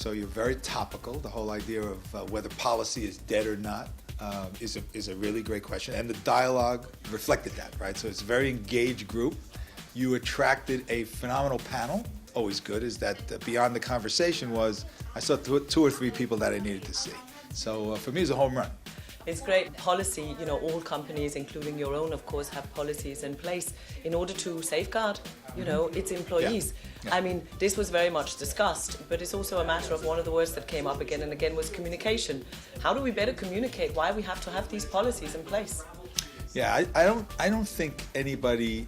so you're very topical. The whole idea of whether policy is dead or not is a really great question, and the dialogue reflected that, right? So it's a very engaged group. You attracted a phenomenal panel. Always good is that beyond the conversation was I saw two or three people that I needed to see. So for me, it's a home run. It's great policy, you know, all companies, including your own, of course, have policies in place in order to safeguard, you know, its employees. Yeah. I mean, this was very much discussed, but it's also a matter of one of the words that came up again and again was communication. How do we better communicate why we have to have these policies in place? Yeah, I don't think anybody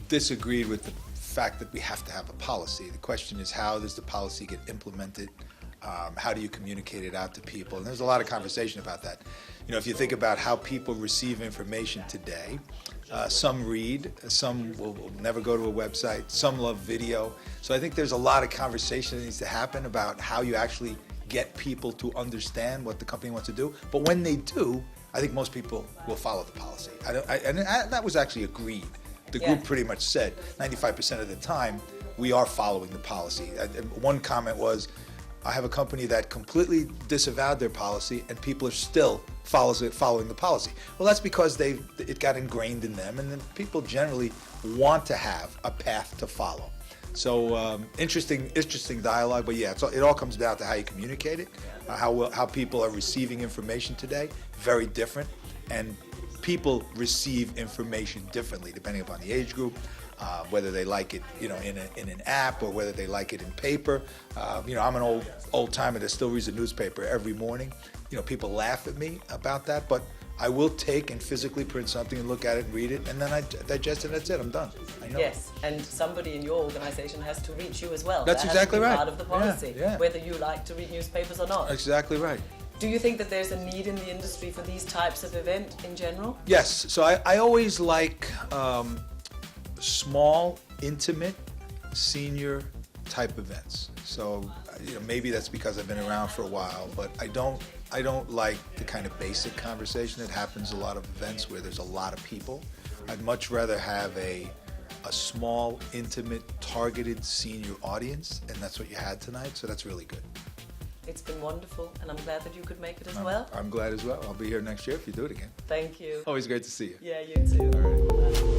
disagreed with the fact that we have to have a policy. The question is, how does the policy get implemented? How do you communicate it out to people? And there's a lot of conversation about that. You know, if you think about how people receive information today, some read, some will never go to a website, some love video. So I think there's a lot of conversation that needs to happen about how you actually get people to understand what the company wants to do. But when they do, I think most people will follow the policy. And that was actually agreed. The group pretty much said 95% of the time we are following the policy. One comment was, I have a company that completely disavowed their policy and people are still following the policy. Well, that's because it got ingrained in them, and then people generally want to have a path to follow. So interesting dialogue, but yeah, it all comes down to how you communicate it, how people are receiving information today, very different, and people receive information differently depending upon the age group. Whether they like it, you know, in an app or whether they like it in paper. You know, I'm an old timer that still reads the newspaper every morning. You know, people laugh at me about that, but I will take and physically print something and look at it and read it, and then I digest it. And that's it. I'm done. I know. Yes, and somebody in your organization has to reach you as well. That's that exactly has to be right. part of the policy, Yeah. whether you like to read newspapers or not. Exactly right. Do you think that there's a need in the industry for these types of event in general? Yes. So I always like small, intimate, senior type events. So you know, maybe that's because I've been around for a while, but I don't like the kind of basic conversation that happens at a lot of events where there's a lot of people. I'd much rather have a small, intimate, targeted senior audience, and that's what you had tonight, so that's really good. It's been wonderful, and I'm glad that you could make it as well. I'm glad as well. I'll be here next year if you do it again. Thank you. Always great to see you. Yeah, you too. All right.